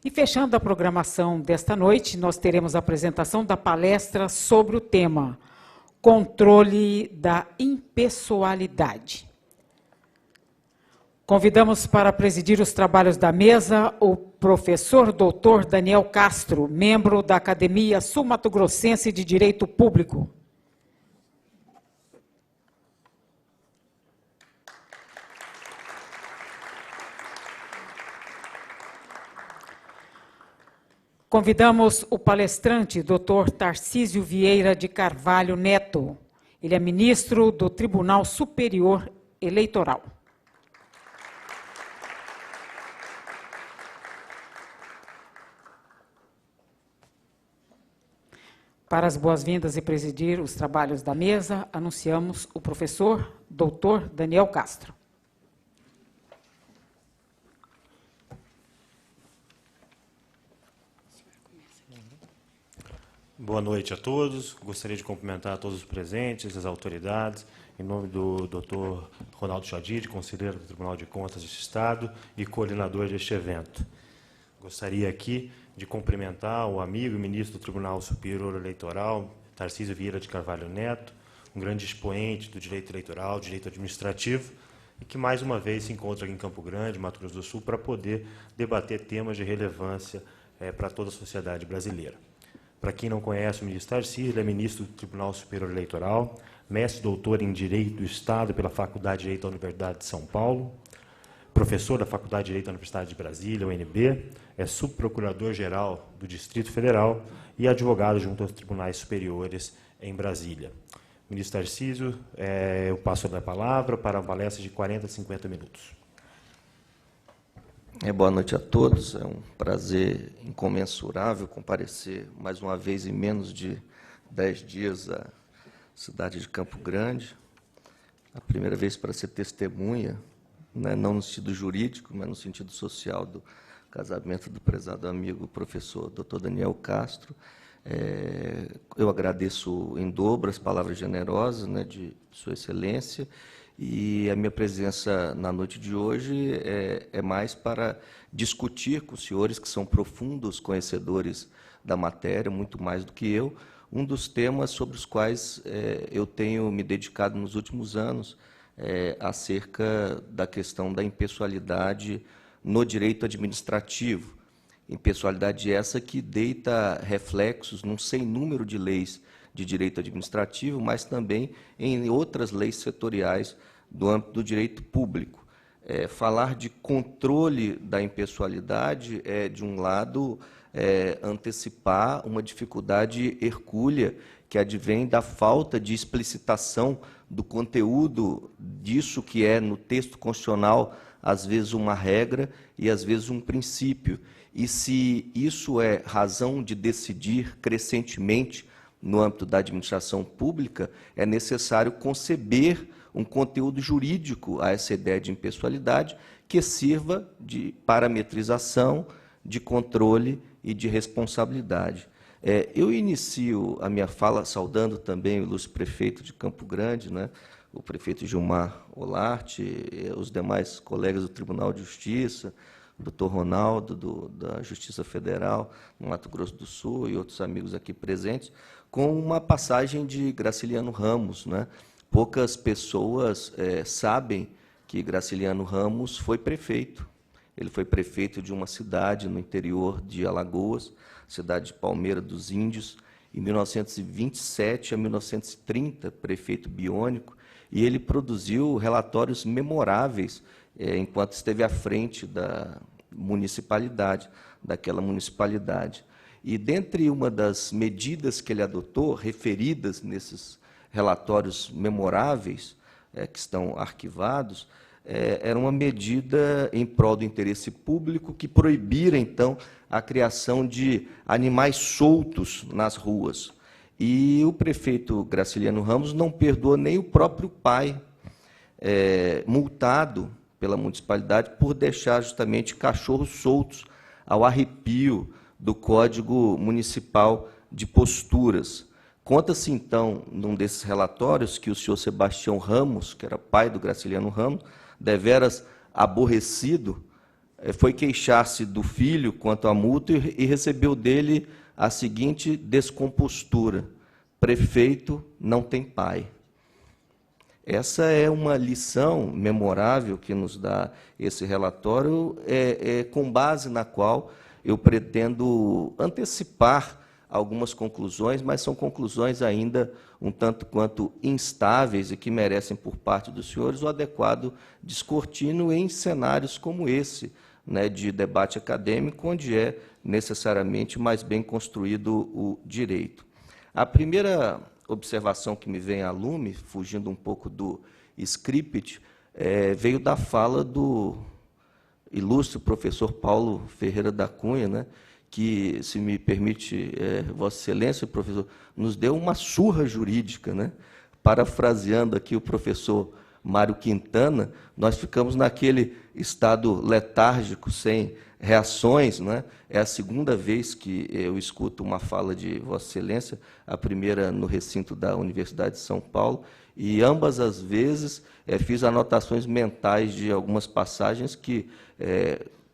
E fechando a programação desta noite, nós teremos a apresentação da palestra sobre o tema Controle da Impessoalidade. Convidamos para presidir os trabalhos da mesa o professor doutor Daniel Castro, membro da Academia Sul-Mato-Grossense de Direito Público. Convidamos o palestrante, doutor Tarcísio Vieira de Carvalho Neto. Ele é ministro do Tribunal Superior Eleitoral. Para as boas-vindas e presidir os trabalhos da mesa, anunciamos o professor doutor Daniel Castro. Boa noite a todos. Gostaria de cumprimentar todos os presentes, as autoridades, em nome do Dr. Ronaldo Chadid, conselheiro do Tribunal de Contas deste Estado e coordenador deste evento. Gostaria aqui de cumprimentar o amigo e ministro do Tribunal Superior Eleitoral, Tarcísio Vieira de Carvalho Neto, um grande expoente do direito eleitoral, direito administrativo, e que mais uma vez se encontra aqui em Campo Grande, Mato Grosso do Sul, para poder debater temas de relevância para toda a sociedade brasileira. Para quem não conhece o ministro Tarcísio, ele é ministro do Tribunal Superior Eleitoral, mestre e doutor em Direito do Estado pela Faculdade de Direito da Universidade de São Paulo, professor da Faculdade de Direito da Universidade de Brasília, UNB, é subprocurador-geral do Distrito Federal e advogado junto aos tribunais superiores em Brasília. Ministro Tarcísio, eu passo a palavra para uma palestra de 40 a 50 minutos. Boa noite a todos. É um prazer incomensurável comparecer mais uma vez em menos de 10 dias à cidade de Campo Grande. A primeira vez para ser testemunha, né, não no sentido jurídico, mas no sentido social do casamento do prezado amigo professor Dr. Daniel Castro. Eu agradeço em dobro as palavras generosas, né, de Sua Excelência, e a minha presença na noite de hoje é mais para discutir com os senhores, que são profundos conhecedores da matéria, muito mais do que eu, um dos temas sobre os quais eu tenho me dedicado nos últimos anos, acerca da questão da impessoalidade no direito administrativo. Impessoalidade essa que deita reflexos num sem número de leis de direito administrativo, mas também em outras leis setoriais do âmbito do direito público. Falar de controle da impessoalidade é, de um lado, antecipar uma dificuldade hercúlea que advém da falta de explicitação do conteúdo disso que é, no texto constitucional, às vezes uma regra e, às vezes, um princípio. E se isso é razão de decidir crescentemente no âmbito da administração pública, é necessário conceber um conteúdo jurídico a essa ideia de impessoalidade que sirva de parametrização, de controle e de responsabilidade. Eu inicio a minha fala saudando também o ilustre prefeito de Campo Grande, né, o prefeito Gilmar Olarte, os demais colegas do Tribunal de Justiça, o doutor Ronaldo, da Justiça Federal, no Mato Grosso do Sul, e outros amigos aqui presentes, com uma passagem de Graciliano Ramos, né? Poucas pessoas sabem que Graciliano Ramos foi prefeito. Ele foi prefeito de uma cidade no interior de Alagoas, cidade de Palmeira dos Índios, em 1927 a 1930, prefeito biônico, e ele produziu relatórios memoráveis enquanto esteve à frente da municipalidade, daquela municipalidade. E, dentre uma das medidas que ele adotou, referidas nesses relatórios memoráveis, que estão arquivados, era uma medida em prol do interesse público que proibira, então, a criação de animais soltos nas ruas. E o prefeito Graciliano Ramos não perdoou nem o próprio pai, multado pela municipalidade por deixar justamente cachorros soltos ao arrepio do Código Municipal de Posturas. Conta-se, então, num desses relatórios, que o senhor Sebastião Ramos, que era pai do Graciliano Ramos, deveras aborrecido foi queixar-se do filho quanto à multa e recebeu dele a seguinte descompostura: prefeito não tem pai. Essa é uma lição memorável que nos dá esse relatório, com base na qual eu pretendo antecipar algumas conclusões, mas são conclusões ainda um tanto quanto instáveis e que merecem, por parte dos senhores, o adequado descortino em cenários como esse, né, de debate acadêmico, onde é necessariamente mais bem construído o direito. A primeira observação que me vem a lume, fugindo um pouco do script, veio da fala do ilustre professor Paulo Ferreira da Cunha, né, que, se me permite, Vossa Excelência, professor, nos deu uma surra jurídica, né? Parafraseando aqui o professor Mário Quintana, nós ficamos naquele estado letárgico, sem reações, né? É a segunda vez que eu escuto uma fala de Vossa Excelência, a primeira no recinto da Universidade de São Paulo, e ambas as vezes fiz anotações mentais de algumas passagens que,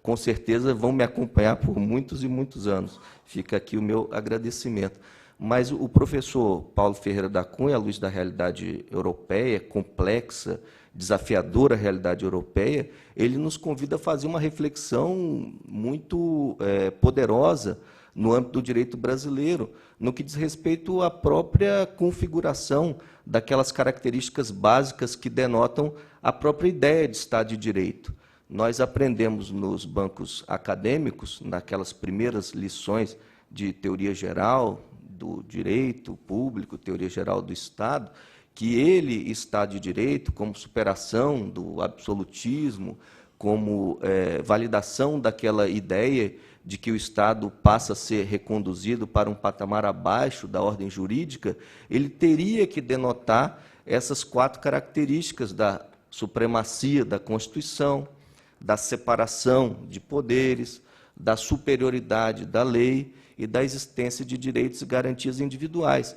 com certeza, vão me acompanhar por muitos e muitos anos. Fica aqui o meu agradecimento. Mas o professor Paulo Ferreira da Cunha, à luz da realidade europeia, complexa, desafiadora realidade europeia, ele nos convida a fazer uma reflexão muito poderosa no âmbito do direito brasileiro, no que diz respeito à própria configuração daquelas características básicas que denotam a própria ideia de Estado de Direito. Nós aprendemos nos bancos acadêmicos, naquelas primeiras lições de teoria geral do direito público, teoria geral do Estado, que ele, Estado de Direito, como superação do absolutismo, como validação daquela ideia de que o Estado passa a ser reconduzido para um patamar abaixo da ordem jurídica, ele teria que denotar essas 4 características da supremacia da Constituição, da separação de poderes, da superioridade da lei e da existência de direitos e garantias individuais.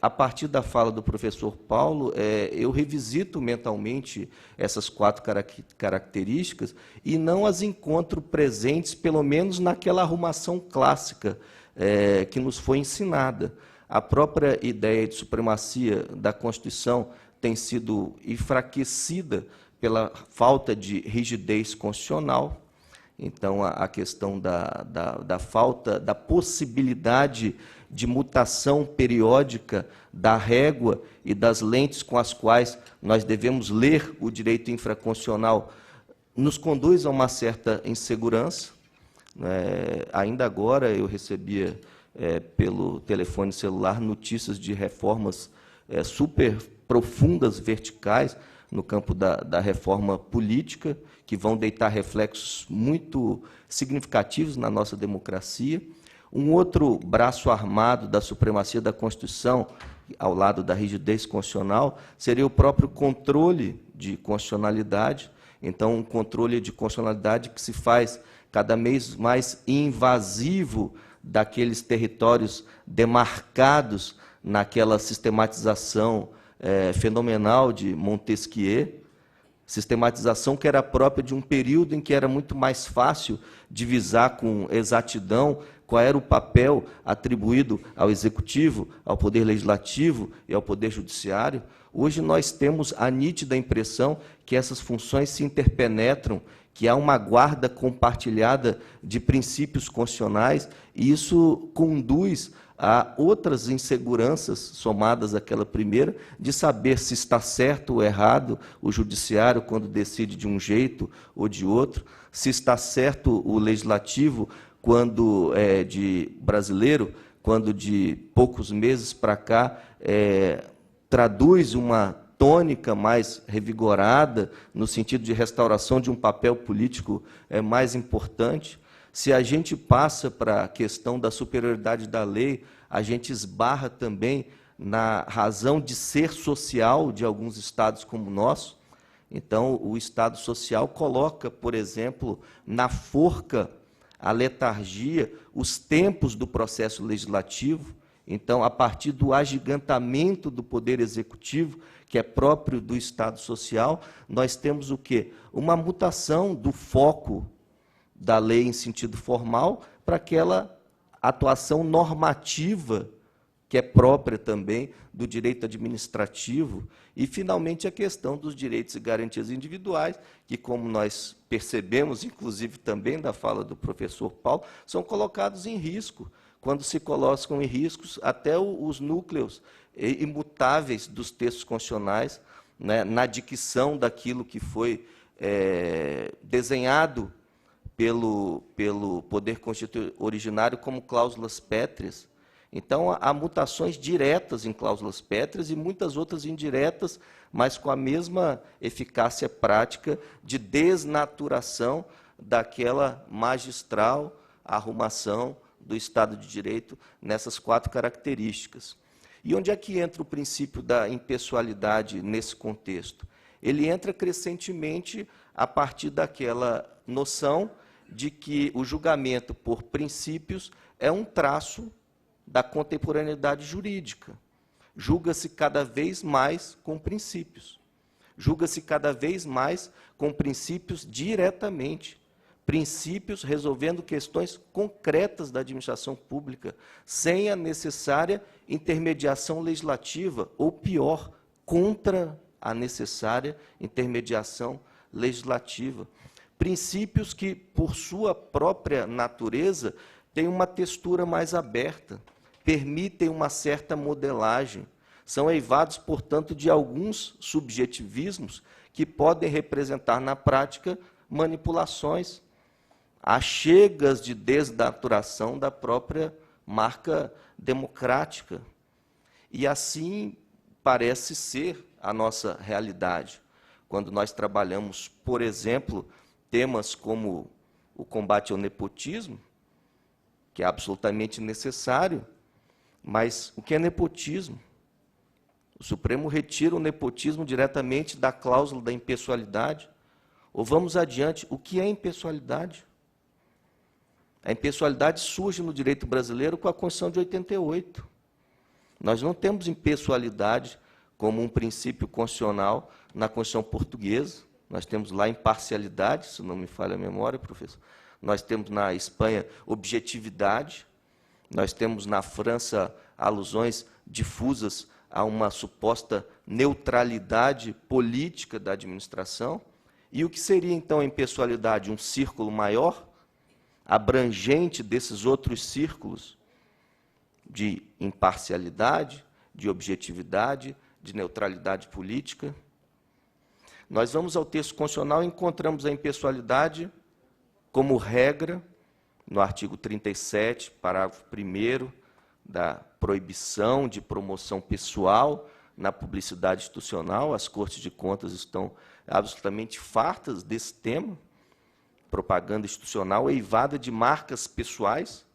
A partir da fala do professor Paulo, eu revisito mentalmente essas 4 características e não as encontro presentes, pelo menos naquela arrumação clássica que nos foi ensinada. A própria ideia de supremacia da Constituição tem sido enfraquecida pela falta de rigidez constitucional. Então, a questão da falta, da possibilidade de mutação periódica da régua e das lentes com as quais nós devemos ler o direito infraconstitucional nos conduz a uma certa insegurança. Ainda agora eu recebia, pelo telefone celular, notícias de reformas super profundas, verticais, no campo da reforma política, que vão deitar reflexos muito significativos na nossa democracia. Um outro braço armado da supremacia da Constituição, ao lado da rigidez constitucional, seria o próprio controle de constitucionalidade. Então, um controle de constitucionalidade que se faz cada vez mais invasivo daqueles territórios demarcados naquela sistematização fenomenal de Montesquieu, sistematização que era própria de um período em que era muito mais fácil divisar com exatidão qual era o papel atribuído ao Executivo, ao Poder Legislativo e ao Poder Judiciário. Hoje nós temos a nítida impressão que essas funções se interpenetram, que há uma guarda compartilhada de princípios constitucionais, e isso conduz a outras inseguranças somadas àquela primeira, de saber se está certo ou errado o judiciário quando decide de um jeito ou de outro, se está certo o legislativo quando brasileiro, quando de poucos meses para cá traduz uma tônica mais revigorada no sentido de restauração de um papel político mais importante. Se a gente passa para a questão da superioridade da lei, a gente esbarra também na razão de ser social de alguns estados como o nosso. Então, o Estado social coloca, por exemplo, na forca, a letargia, os tempos do processo legislativo. Então, a partir do agigantamento do poder executivo, que é próprio do Estado social, nós temos o quê? Uma mutação do foco da lei em sentido formal para aquela atuação normativa que é própria também do direito administrativo, e, finalmente, a questão dos direitos e garantias individuais, que, como nós percebemos, inclusive também da fala do professor Paulo, são colocados em risco, quando se colocam em riscos até os núcleos imutáveis dos textos constitucionais, né, na dicção daquilo que foi desenhado pelo Poder Constitucional originário como cláusulas pétreas. Então, há mutações diretas em cláusulas pétreas e muitas outras indiretas, mas com a mesma eficácia prática de desnaturação daquela magistral arrumação do Estado de Direito nessas 4 características. E onde é que entra o princípio da impessoalidade nesse contexto? Ele entra crescentemente a partir daquela noção de que o julgamento por princípios é um traço da contemporaneidade jurídica. Julga-se cada vez mais com princípios. Julga-se cada vez mais com princípios diretamente. Princípios resolvendo questões concretas da administração pública, sem a necessária intermediação legislativa, ou pior, contra a necessária intermediação legislativa. Princípios que, por sua própria natureza, têm uma textura mais aberta, permitem uma certa modelagem, são eivados, portanto, de alguns subjetivismos que podem representar, na prática, manipulações, achegas de desnaturação da própria marca democrática. E assim parece ser a nossa realidade. Quando nós trabalhamos, por exemplo, temas como o combate ao nepotismo, que é absolutamente necessário, mas o que é nepotismo? O Supremo retira o nepotismo diretamente da cláusula da impessoalidade. Ou vamos adiante, o que é impessoalidade? A impessoalidade surge no direito brasileiro com a Constituição de 88. Nós não temos impessoalidade como um princípio constitucional na Constituição portuguesa. Nós temos lá imparcialidade, se não me falha a memória, professor. Nós temos na Espanha objetividade. Nós temos na França alusões difusas a uma suposta neutralidade política da administração. E o que seria, então, a impessoalidade? Um círculo maior, abrangente desses outros círculos de imparcialidade, de objetividade, de neutralidade política. Nós vamos ao texto constitucional e encontramos a impessoalidade como regra, no artigo 37, parágrafo 1º, da proibição de promoção pessoal na publicidade institucional. As Cortes de Contas estão absolutamente fartas desse tema. Propaganda institucional eivada de marcas pessoais.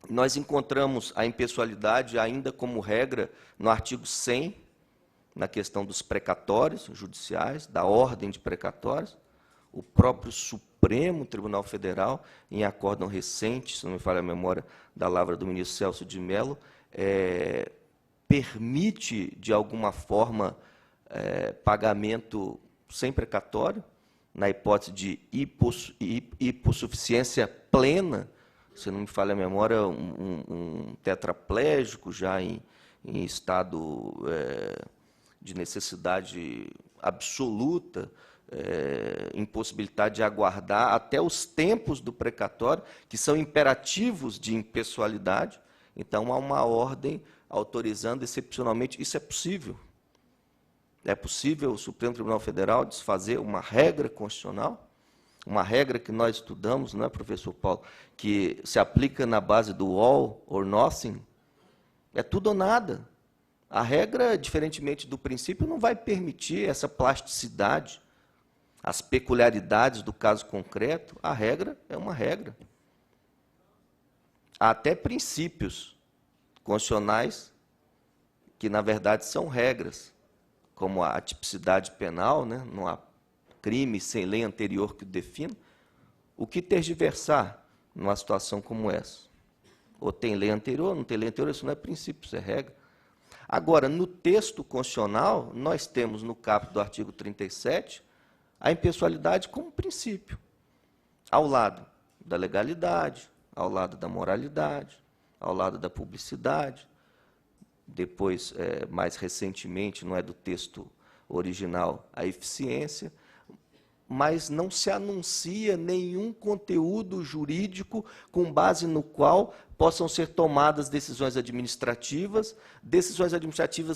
Nós encontramos a impessoalidade ainda como regra no artigo 100, na questão dos precatórios judiciais, da ordem de precatórios. O próprio Supremo Tribunal Federal, em acórdão recente, se não me falha a memória, da lavra do ministro Celso de Mello, permite, de alguma forma, pagamento sem precatório, na hipótese de hipossuficiência plena, se não me falha a memória, um tetraplégico já em estado de necessidade absoluta, impossibilidade de aguardar até os tempos do precatório, que são imperativos de impessoalidade. Então, há uma ordem autorizando excepcionalmente. Isso é possível. É possível o Supremo Tribunal Federal desfazer uma regra constitucional, uma regra que nós estudamos, não é, professor Paulo, que se aplica na base do all or nothing. É tudo ou nada. A regra, diferentemente do princípio, não vai permitir essa plasticidade, as peculiaridades do caso concreto. A regra é uma regra. Há até princípios constitucionais que, na verdade, são regras, como a tipicidade penal, né? Não há crime sem lei anterior que o defina. O que tergiversar numa situação como essa? Ou tem lei anterior, não tem lei anterior, isso não é princípio, isso é regra. Agora, no texto constitucional, nós temos, no caput do artigo 37, a impessoalidade como princípio. ao lado da legalidade, ao lado da moralidade, ao lado da publicidade. Depois, mais recentemente, não é do texto original, a eficiência, mas não se anuncia nenhum conteúdo jurídico com base no qual possam ser tomadas decisões administrativas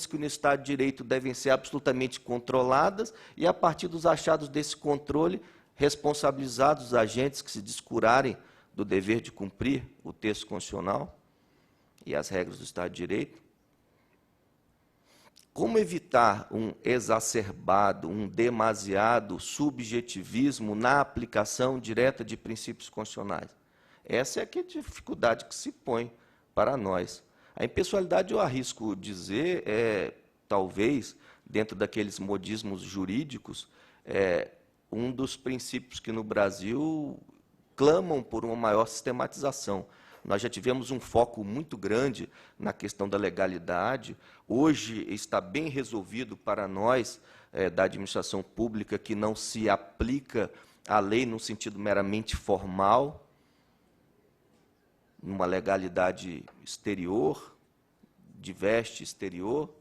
que no Estado de Direito devem ser absolutamente controladas e, a partir dos achados desse controle, responsabilizados os agentes que se descurarem do dever de cumprir o texto constitucional e as regras do Estado de Direito. Como evitar um exacerbado, um demasiado subjetivismo na aplicação direta de princípios constitucionais? Essa é a dificuldade que se põe para nós. A impessoalidade, eu arrisco dizer, talvez, dentro daqueles modismos jurídicos, um dos princípios que no Brasil clamam por uma maior sistematização. Nós já tivemos um foco muito grande na questão da legalidade. Hoje está bem resolvido para nós, da administração pública, que não se aplica a lei no sentido meramente formal, numa legalidade exterior, de veste exterior.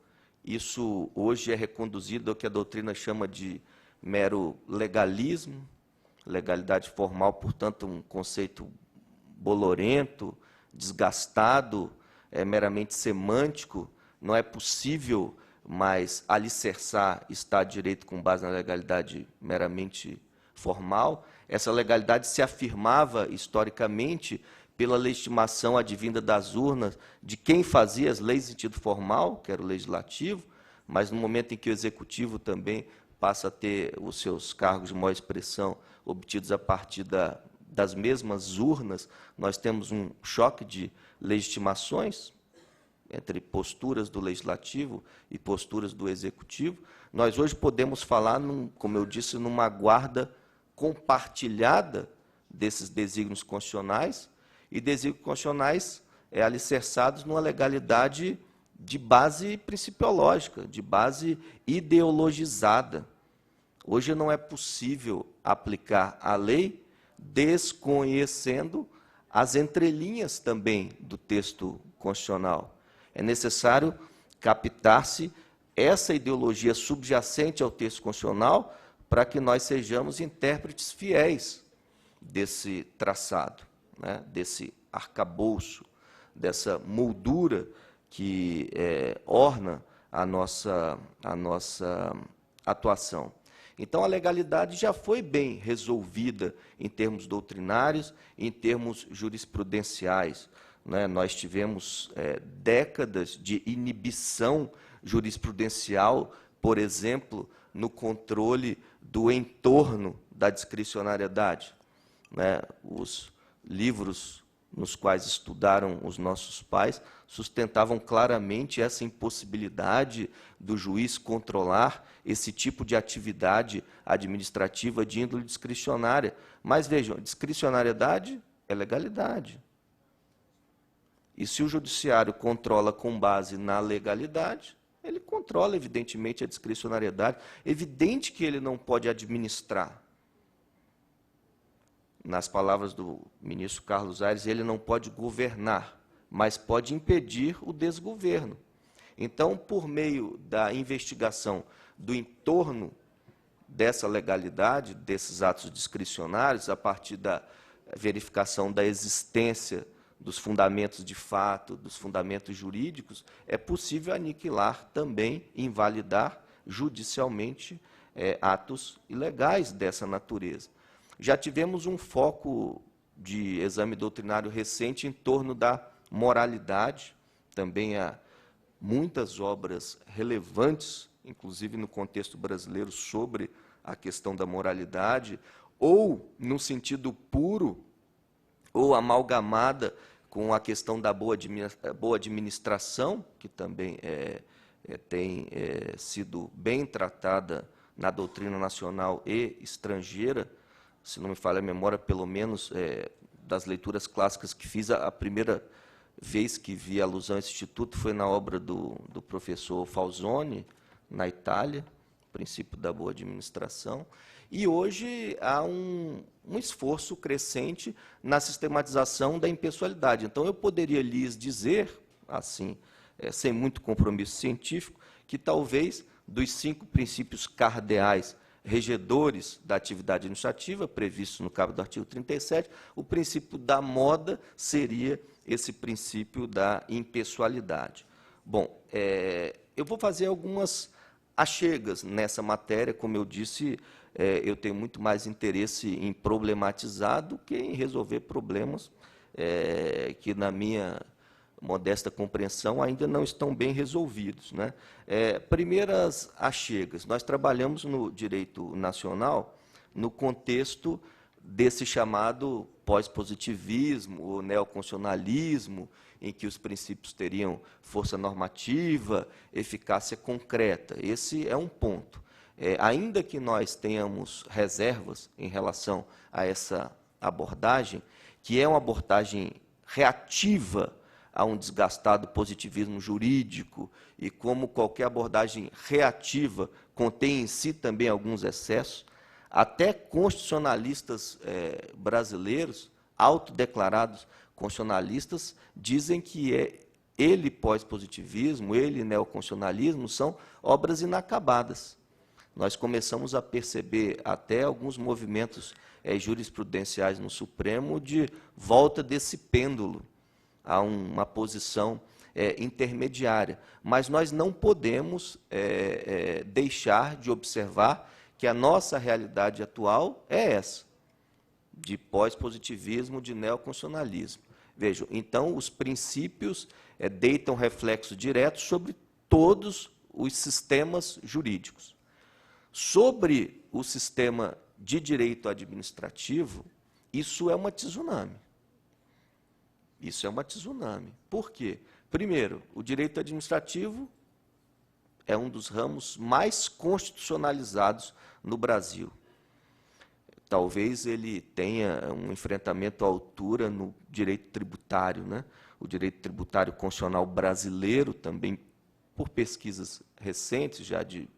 Isso hoje é reconduzido ao que a doutrina chama de mero legalismo, legalidade formal, portanto, um conceito bolorento, desgastado, meramente semântico. Não é possível mais alicerçar Estado de Direito com base na legalidade meramente formal. Essa legalidade se afirmava, historicamente, pela legitimação advinda das urnas de quem fazia as leis em sentido formal, que era o legislativo, mas no momento em que o executivo também passa a ter os seus cargos de maior expressão obtidos a partir das mesmas urnas, nós temos um choque de legitimações entre posturas do legislativo e posturas do executivo. Nós hoje podemos falar, como eu disse, numa guarda compartilhada desses desígnios constitucionais, e desígnios constitucionais alicerçados numa legalidade de base principiológica, de base ideologizada. Hoje não é possível aplicar a lei desconhecendo as entrelinhas também do texto constitucional. É necessário captar-se essa ideologia subjacente ao texto constitucional para que nós sejamos intérpretes fiéis desse traçado, né, desse arcabouço, dessa moldura que orna a nossa atuação. Então, a legalidade já foi bem resolvida em termos doutrinários, em termos jurisprudenciais, né? Nós tivemos décadas de inibição jurisprudencial, por exemplo, no controle do entorno da discricionariedade, né? Os livros nos quais estudaram os nossos pais sustentavam claramente essa impossibilidade do juiz controlar esse tipo de atividade administrativa de índole discricionária. Mas, vejam, discricionariedade é legalidade. E se o judiciário controla com base na legalidade, ele controla, evidentemente, a discricionariedade. Evidente que ele não pode administrar. Nas palavras do ministro Carlos Aires, ele não pode governar, mas pode impedir o desgoverno. Então, por meio da investigação do entorno dessa legalidade, desses atos discricionários, a partir da verificação da existência dos fundamentos de fato, dos fundamentos jurídicos, é possível aniquilar também, invalidar judicialmente atos ilegais dessa natureza. Já tivemos um foco de exame doutrinário recente em torno da moralidade. Também há muitas obras relevantes, inclusive no contexto brasileiro, sobre a questão da moralidade, ou no sentido puro, ou amalgamada com a questão da boa administração, que também tem sido bem tratada na doutrina nacional e estrangeira. Se não me falha a memória, pelo menos das leituras clássicas que fiz, a primeira vez que vi alusão a esse instituto foi na obra do professor Falzoni, na Itália, o princípio da boa administração. E hoje há um esforço crescente na sistematização da impessoalidade. Então, eu poderia lhes dizer, assim, sem muito compromisso científico, que talvez dos 5 princípios cardeais regedores da atividade administrativa, previstos no caput do artigo 37, o princípio da moda seria esse princípio da impessoalidade. Bom, eu vou fazer algumas achegas nessa matéria. Como eu disse, eu tenho muito mais interesse em problematizar do que em resolver problemas que, na minha modesta compreensão, ainda não estão bem resolvidos, né? Primeiras achegas. Nós trabalhamos no direito nacional no contexto desse chamado pós-positivismo, ou neoconstitucionalismo, em que os princípios teriam força normativa, eficácia concreta. Esse é um ponto. Ainda que nós tenhamos reservas em relação a essa abordagem, que é uma abordagem reativa a um desgastado positivismo jurídico, e como qualquer abordagem reativa contém em si também alguns excessos, até constitucionalistas brasileiros, autodeclarados constitucionalistas, dizem que ele pós-positivismo, ele neoconstitucionalismo, são obras inacabadas. Nós começamos a perceber até alguns movimentos jurisprudenciais no Supremo de volta desse pêndulo a uma posição intermediária. Mas nós não podemos deixar de observar que a nossa realidade atual é essa, de pós-positivismo, de neoconstitucionalismo. Vejam, então, os princípios deitam reflexo direto sobre todos os sistemas jurídicos. Sobre o sistema de direito administrativo, isso é uma tsunami. Isso é uma tsunami. Por quê? Primeiro, o direito administrativo é um dos ramos mais constitucionalizados no Brasil. Talvez ele tenha um enfrentamento à altura no direito tributário, né? O direito tributário constitucional brasileiro, também por pesquisas recentes, já de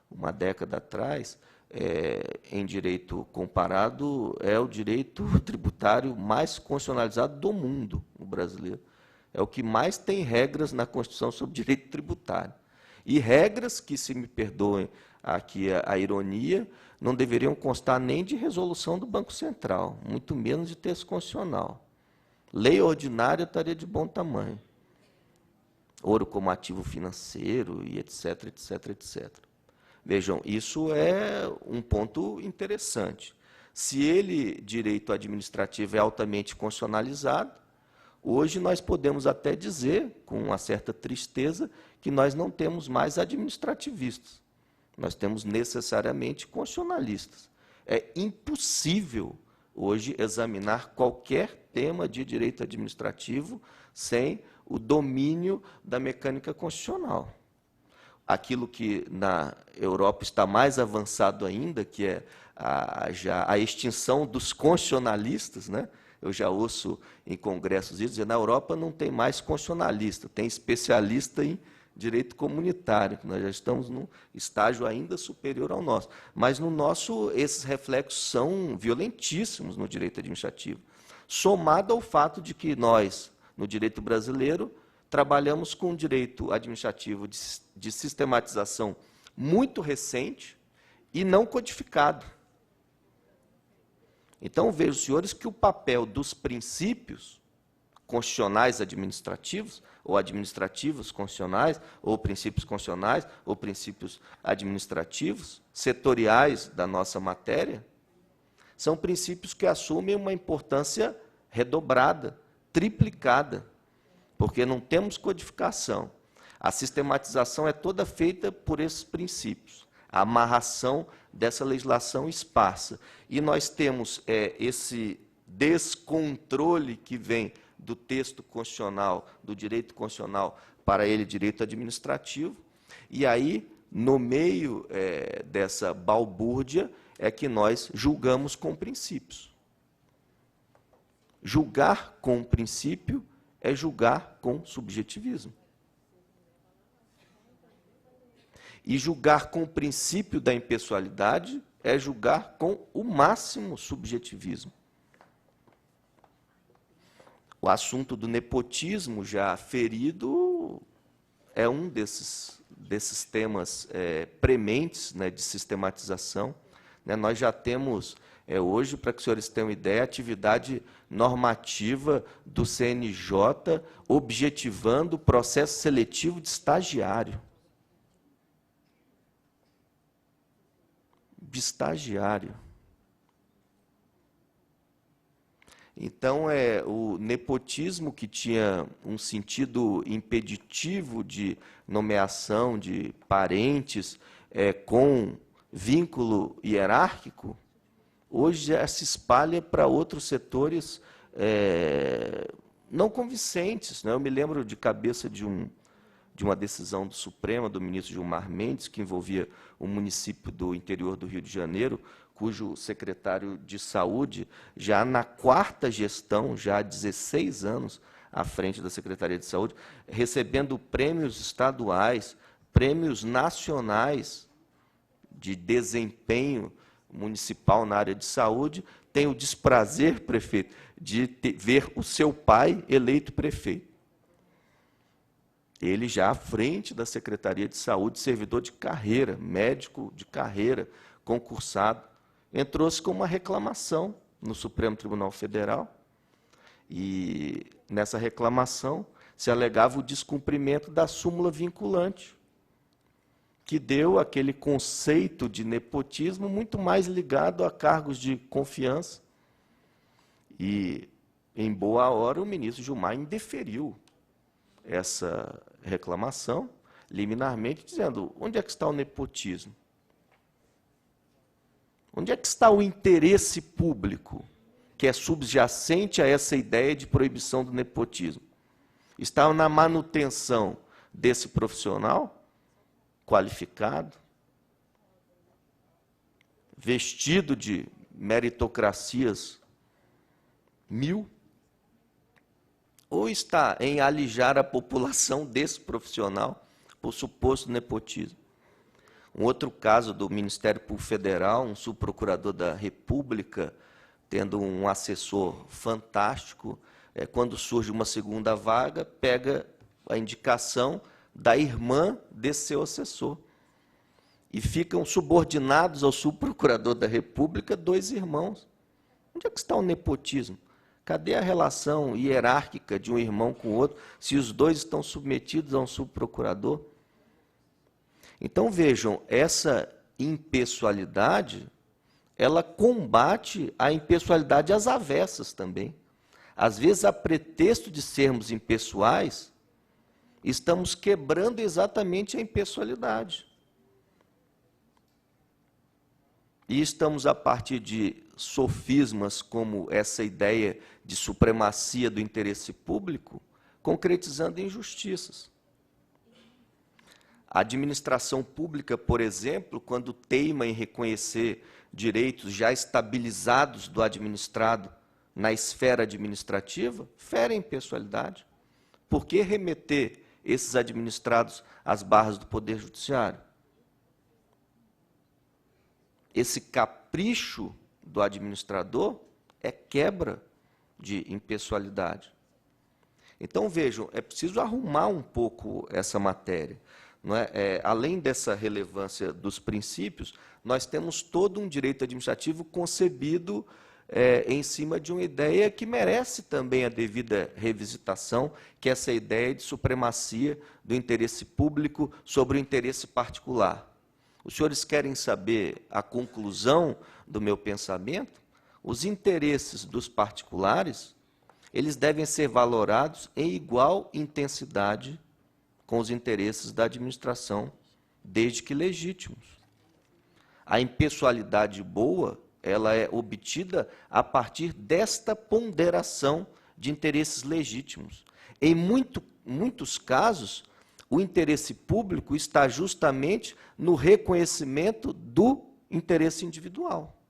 uma década atrás, em direito comparado, é o direito tributário mais constitucionalizado do mundo, o brasileiro. É o que mais tem regras na Constituição sobre direito tributário. E regras que, se me perdoem aqui a ironia, não deveriam constar nem de resolução do Banco Central, muito menos de texto constitucional. Lei ordinária estaria de bom tamanho. Ouro como ativo financeiro, e etc, etc, etc. Vejam, isso é um ponto interessante. Se ele, direito administrativo, é altamente constitucionalizado, hoje nós podemos até dizer, com uma certa tristeza, que nós não temos mais administrativistas. Nós temos necessariamente constitucionalistas. É impossível hoje examinar qualquer tema de direito administrativo sem o domínio da mecânica constitucional. Aquilo que na Europa está mais avançado ainda, que é a extinção dos constitucionalistas, né? Eu já ouço em congressos dizer, na Europa não tem mais constitucionalista, tem especialista em direito comunitário, nós já estamos num estágio ainda superior ao nosso. Mas no nosso, esses reflexos são violentíssimos no direito administrativo, somado ao fato de que nós, no direito brasileiro, trabalhamos com um direito administrativo de sistematização muito recente e não codificado. Então, vejo, senhores, que o papel dos princípios constitucionais administrativos, ou administrativos constitucionais, ou princípios constitucionais, ou princípios administrativos, setoriais da nossa matéria, são princípios que assumem uma importância redobrada, triplicada, porque não temos codificação. A sistematização é toda feita por esses princípios, a amarração dessa legislação esparsa. E nós temos esse descontrole que vem do texto constitucional, do direito constitucional, para ele direito administrativo, e aí, no meio dessa balbúrdia, é que nós julgamos com princípios. Julgar com princípio é julgar com subjetivismo. E julgar com o princípio da impessoalidade é julgar com o máximo subjetivismo. O assunto do nepotismo, já ferido, é um desses temas prementes, né, de sistematização. Né, nós já temos, hoje, para que os senhores tenham ideia, a atividade normativa do CNJ objetivando o processo seletivo de estagiário. De estagiário. Então, o nepotismo, que tinha um sentido impeditivo de nomeação de parentes com vínculo hierárquico, hoje já se espalha para outros setores não convincentes. Né? Eu me lembro de cabeça de uma decisão do Supremo, do ministro Gilmar Mendes, que envolvia um município do interior do Rio de Janeiro, cujo secretário de Saúde, já na 4ª gestão, já há 16 anos à frente da Secretaria de Saúde, recebendo prêmios estaduais, prêmios nacionais de desempenho municipal na área de saúde, tem o desprazer, prefeito, de ver o seu pai eleito prefeito. Ele já à frente da Secretaria de Saúde, servidor de carreira, médico de carreira, concursado, entrou-se com uma reclamação no Supremo Tribunal Federal, e nessa reclamação se alegava o descumprimento da súmula vinculante, que deu aquele conceito de nepotismo muito mais ligado a cargos de confiança. E, em boa hora, o ministro Gilmar indeferiu essa reclamação, liminarmente, dizendo: onde é que está o nepotismo? Onde é que está o interesse público, que é subjacente a essa ideia de proibição do nepotismo? Está na manutenção desse profissional qualificado, vestido de meritocracias 1000, ou está em alijar a população desse profissional por suposto nepotismo? Um outro caso do Ministério Público Federal, um subprocurador da República, tendo um assessor fantástico, quando surge uma segunda vaga, pega a indicação da irmã desse seu assessor. E ficam subordinados ao subprocurador da República 2 irmãos. Onde é que está o nepotismo? Cadê a relação hierárquica de um irmão com o outro, se os 2 estão submetidos a um subprocurador? Então, vejam, essa impessoalidade, ela combate a impessoalidade às avessas também. Às vezes, a pretexto de sermos impessoais, estamos quebrando exatamente a impessoalidade. E estamos, a partir de sofismas como essa ideia de supremacia do interesse público, concretizando injustiças. A administração pública, por exemplo, quando teima em reconhecer direitos já estabilizados do administrado na esfera administrativa, fere a impessoalidade. Por que remeter esses administrados às barras do Poder Judiciário? Esse capricho do administrador é quebra de impessoalidade. Então, vejam, é preciso arrumar um pouco essa matéria. Não é? Além dessa relevância dos princípios, nós temos todo um direito administrativo concebido em cima de uma ideia que merece também a devida revisitação, que é essa ideia de supremacia do interesse público sobre o interesse particular. Os senhores querem saber a conclusão do meu pensamento? Os interesses dos particulares, eles devem ser valorados em igual intensidade com os interesses da administração, desde que legítimos. A impessoalidade boa, ela é obtida a partir desta ponderação de interesses legítimos. Em muitos casos, o interesse público está justamente no reconhecimento do interesse individual,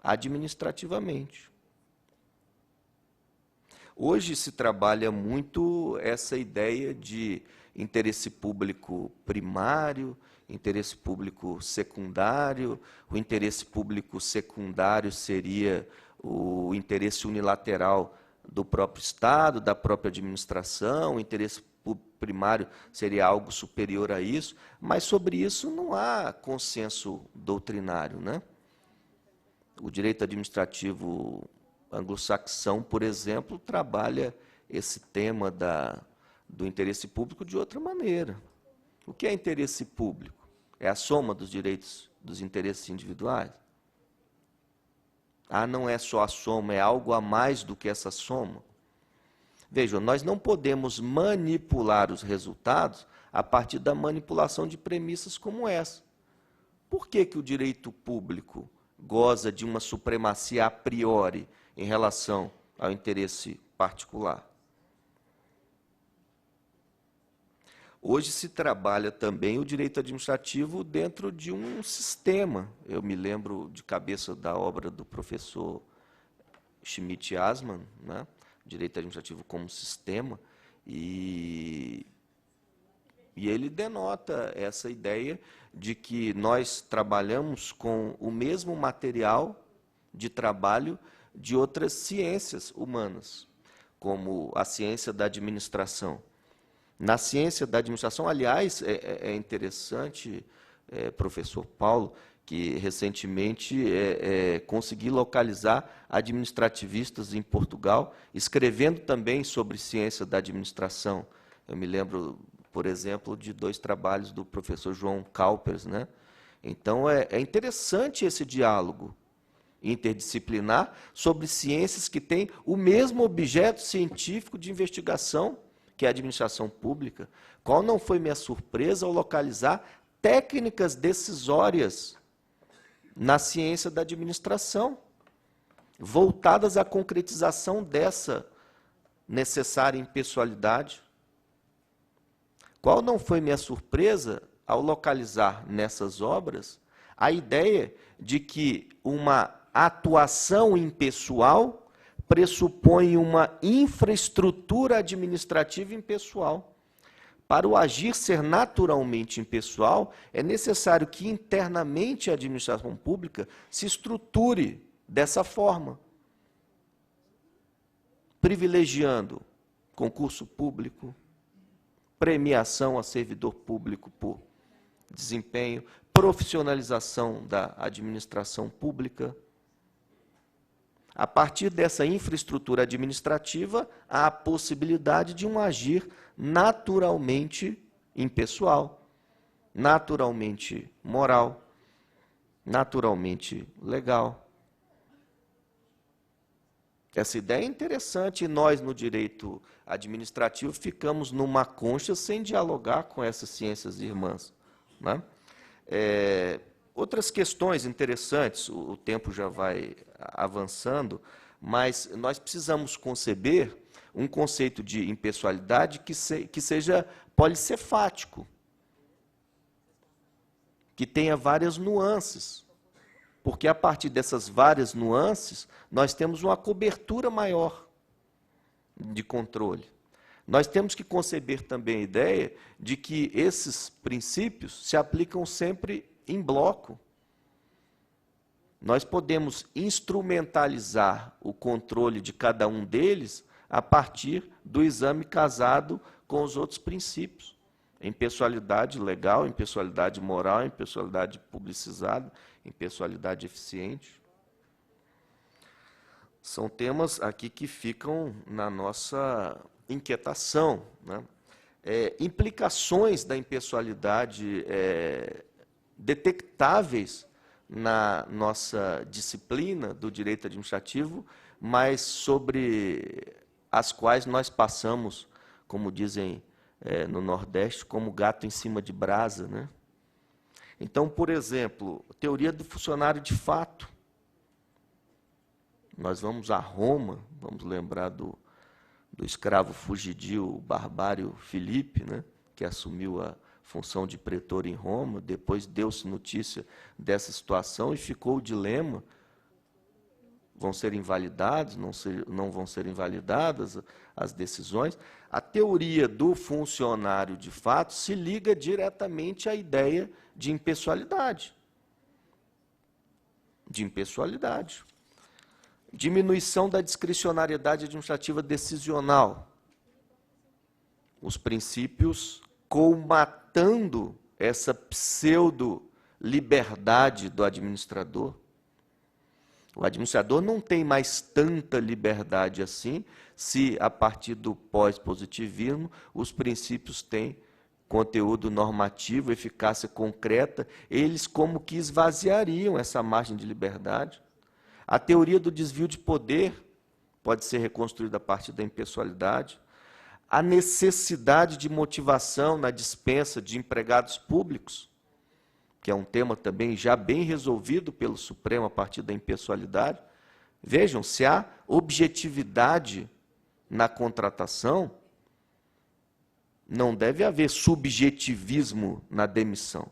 administrativamente. Hoje se trabalha muito essa ideia de interesse público primário, interesse público secundário. O interesse público secundário seria o interesse unilateral do próprio Estado, da própria administração. O interesse primário seria algo superior a isso, mas sobre isso não há consenso doutrinário, né? O direito administrativo anglo-saxão, por exemplo, trabalha esse tema do interesse público de outra maneira. O que é interesse público? É a soma dos direitos dos interesses individuais? Ah, não é só a soma, é algo a mais do que essa soma. Vejam, nós não podemos manipular os resultados a partir da manipulação de premissas como essa. Por que o direito público goza de uma supremacia a priori em relação ao interesse particular? Hoje se trabalha também o direito administrativo dentro de um sistema. Eu me lembro de cabeça da obra do professor Schmidt-Asman, né? Direito administrativo como sistema, e ele denota essa ideia de que nós trabalhamos com o mesmo material de trabalho de outras ciências humanas, como a ciência da administração. Na ciência da administração, aliás, é interessante, professor Paulo, que recentemente consegui localizar administrativistas em Portugal, escrevendo também sobre ciência da administração. Eu me lembro, por exemplo, de 2 trabalhos do professor João Calpers, né? Então, é interessante esse diálogo interdisciplinar sobre ciências que têm o mesmo objeto científico de investigação, que é a administração pública. Qual não foi minha surpresa ao localizar técnicas decisórias na ciência da administração, voltadas à concretização dessa necessária impessoalidade? Qual não foi minha surpresa ao localizar nessas obras a ideia de que uma atuação impessoal pressupõe uma infraestrutura administrativa impessoal. Para o agir ser naturalmente impessoal, é necessário que internamente a administração pública se estruture dessa forma, privilegiando concurso público, premiação a servidor público por desempenho, profissionalização da administração pública. A partir dessa infraestrutura administrativa, há a possibilidade de um agir naturalmente impessoal, naturalmente moral, naturalmente legal. Essa ideia é interessante e nós, no direito administrativo, ficamos numa concha sem dialogar com essas ciências irmãs, né? Outras questões interessantes, o tempo já vai avançando, mas nós precisamos conceber um conceito de impessoalidade que seja policefático, que tenha várias nuances, porque a partir dessas várias nuances, nós temos uma cobertura maior de controle. Nós temos que conceber também a ideia de que esses princípios se aplicam sempre em bloco. Nós podemos instrumentalizar o controle de cada um deles a partir do exame casado com os outros princípios. Impessoalidade legal, impessoalidade moral, impessoalidade publicizada, impessoalidade eficiente. São temas aqui que ficam na nossa inquietação, né? Implicações da impessoalidade detectáveis na nossa disciplina do direito administrativo, mas sobre as quais nós passamos, como dizem no Nordeste, como gato em cima de brasa, né? Então, por exemplo, teoria do funcionário de fato. Nós vamos a Roma, vamos lembrar do escravo fugidio Barbário Filipe, né, que assumiu a função de pretor em Roma. Depois deu-se notícia dessa situação e ficou o dilema: vão ser invalidados, não vão ser invalidadas as decisões. A teoria do funcionário, de fato, se liga diretamente à ideia de impessoalidade. Diminuição da discricionariedade administrativa decisional. Os princípios colmatando essa pseudo-liberdade do administrador. O administrador não tem mais tanta liberdade assim, se, a partir do pós-positivismo, os princípios têm conteúdo normativo, eficácia concreta, eles como que esvaziariam essa margem de liberdade. A teoria do desvio de poder pode ser reconstruída a partir da impessoalidade. A necessidade de motivação na dispensa de empregados públicos, que é um tema também já bem resolvido pelo Supremo a partir da impessoalidade. Vejam, se há objetividade na contratação, não deve haver subjetivismo na demissão.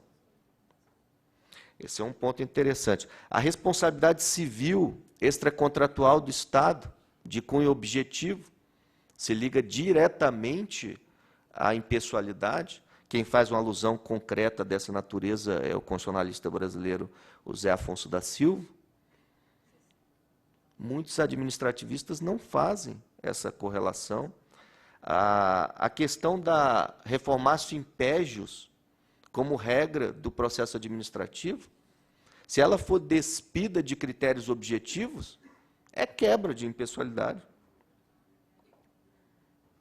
Esse é um ponto interessante. A responsabilidade civil extracontratual do Estado, de cunho objetivo, se liga diretamente à impessoalidade. Quem faz uma alusão concreta dessa natureza é o constitucionalista brasileiro José Afonso da Silva. Muitos administrativistas não fazem essa correlação. A questão da reformatio impégios como regra do processo administrativo, se ela for despida de critérios objetivos, é quebra de impessoalidade.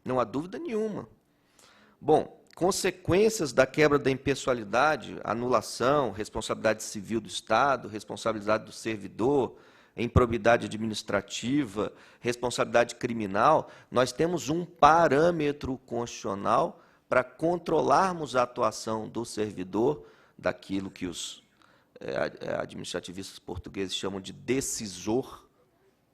Não há dúvida nenhuma. Bom, consequências da quebra da impessoalidade, anulação, responsabilidade civil do Estado, responsabilidade do servidor, improbidade administrativa, responsabilidade criminal, nós temos um parâmetro constitucional para controlarmos a atuação do servidor, daquilo que os administrativistas portugueses chamam de decisor.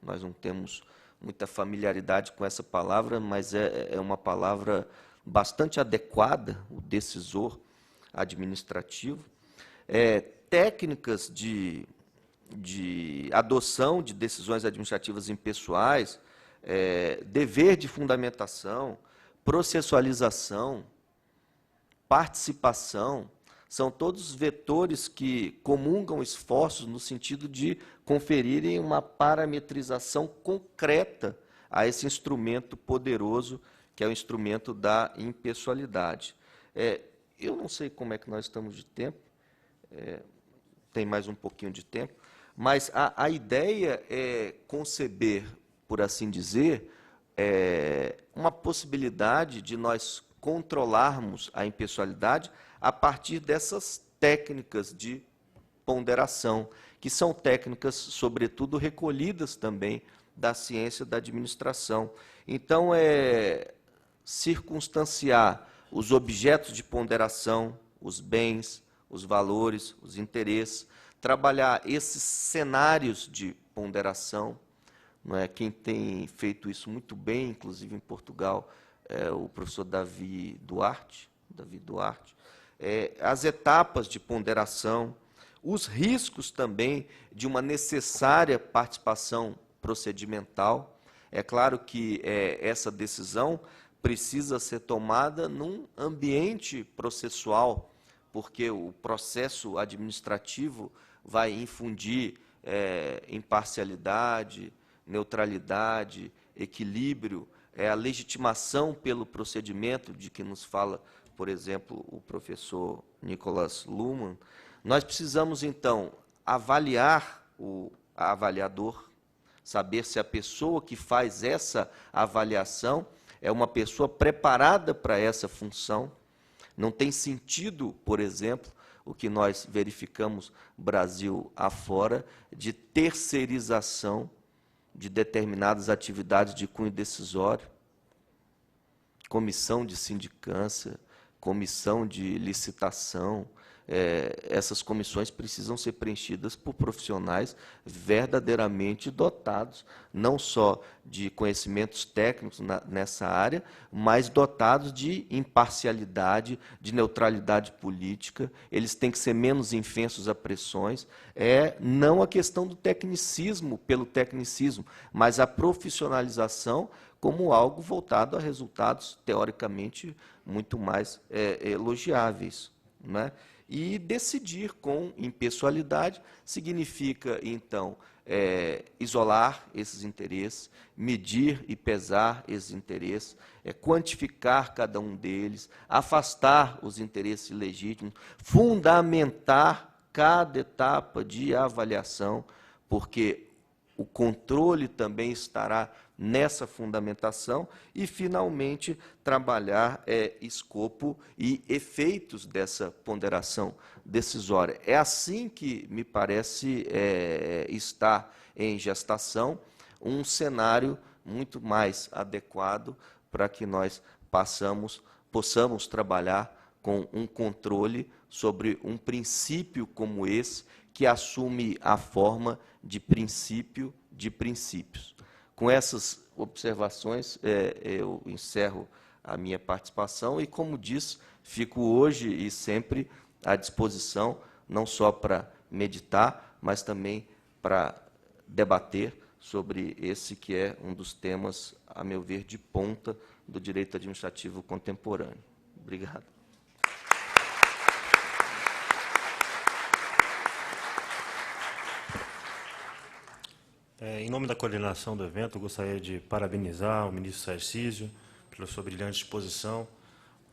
Nós não temos muita familiaridade com essa palavra, mas é uma palavra bastante adequada, o decisor administrativo. Técnicas de adoção de decisões administrativas impessoais, dever de fundamentação, processualização, participação, são todos vetores que comungam esforços no sentido de conferirem uma parametrização concreta a esse instrumento poderoso, que é o instrumento da impessoalidade. Eu não sei como é que nós estamos de tempo, tem mais um pouquinho de tempo, mas a ideia é conceber, por assim dizer, uma possibilidade de nós controlarmos a impessoalidade a partir dessas técnicas de ponderação, que são técnicas, sobretudo, recolhidas também da ciência da administração. Então, circunstanciar os objetos de ponderação, os bens, os valores, os interesses, trabalhar esses cenários de ponderação. Não é? Quem tem feito isso muito bem, inclusive em Portugal, é o professor Davi Duarte, as etapas de ponderação, os riscos também de uma necessária participação procedimental. É claro que essa decisão precisa ser tomada num ambiente processual, porque o processo administrativo vai infundir imparcialidade, neutralidade, equilíbrio, a legitimação pelo procedimento de que nos fala, por exemplo, o professor Nicholas Luhmann. Nós precisamos, então, avaliar o avaliador, saber se a pessoa que faz essa avaliação é uma pessoa preparada para essa função. Não tem sentido, por exemplo, o que nós verificamos Brasil afora, de terceirização de determinadas atividades de cunho decisório, comissão de sindicância, comissão de licitação, essas comissões precisam ser preenchidas por profissionais verdadeiramente dotados, não só de conhecimentos técnicos nessa área, mas dotados de imparcialidade, de neutralidade política. Eles têm que ser menos infensos a pressões. Não a questão do tecnicismo pelo tecnicismo, mas a profissionalização como algo voltado a resultados, teoricamente, muito mais elogiáveis, né? E decidir com impessoalidade significa, então, isolar esses interesses, medir e pesar esses interesses, quantificar cada um deles, afastar os interesses ilegítimos, fundamentar cada etapa de avaliação, porque o controle também estará nessa fundamentação e, finalmente, trabalhar escopo e efeitos dessa ponderação decisória. É assim que, me parece, está em gestação um cenário muito mais adequado para que nós possamos trabalhar com um controle sobre um princípio como esse, que assume a forma de princípio de princípios. Com essas observações, eu encerro a minha participação e, como disse, fico hoje e sempre à disposição, não só para meditar, mas também para debater sobre esse que é um dos temas, a meu ver, de ponta do direito administrativo contemporâneo. Obrigado. Em nome da coordenação do evento, eu gostaria de parabenizar o ministro Tarcísio pela sua brilhante exposição.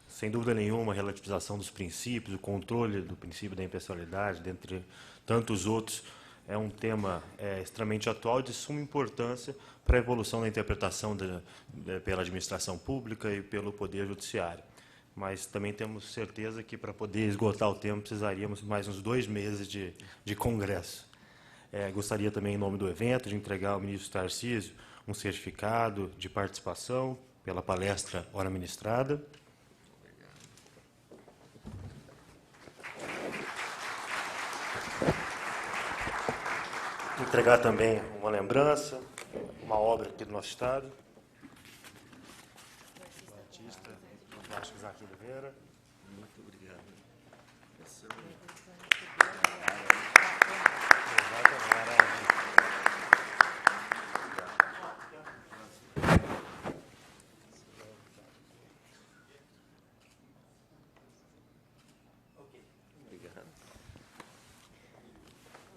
Sem dúvida nenhuma, a relativização dos princípios, o controle do princípio da impessoalidade, dentre tantos outros, é um tema extremamente atual e de suma importância para a evolução da interpretação pela administração pública e pelo Poder Judiciário. Mas também temos certeza que, para poder esgotar o tema, precisaríamos mais uns 2 meses de congresso. Gostaria também, em nome do evento, de entregar ao ministro Tarcísio um certificado de participação pela palestra ora ministrada. Entregar também uma lembrança, uma obra aqui do nosso Estado. O artista Vasco Isaac Oliveira. Muito obrigado.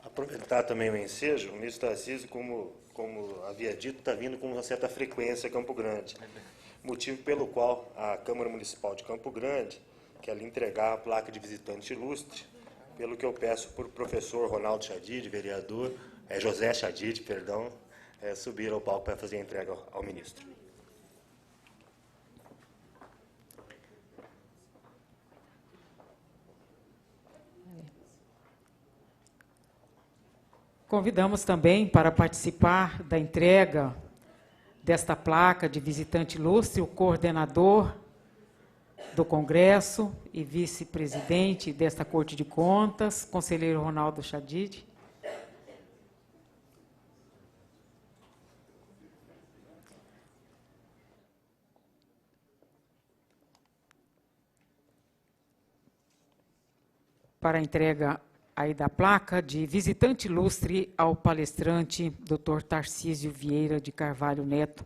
Aproveitar também o ensejo, o ministro Tarcísio, como havia dito, está vindo com uma certa frequência a Campo Grande, motivo pelo qual a Câmara Municipal de Campo Grande quer lhe entregar a placa de visitante ilustre, pelo que eu peço para o professor Ronaldo Chadid, vereador, José Chadid, perdão, subir ao palco para fazer a entrega ao ministro. Convidamos também para participar da entrega desta placa de visitante ilustre o coordenador do Congresso e vice-presidente desta Corte de Contas, conselheiro Ronaldo Chadid. Para a entrega aí da placa de visitante ilustre ao palestrante Dr. Tarcísio Vieira de Carvalho Neto,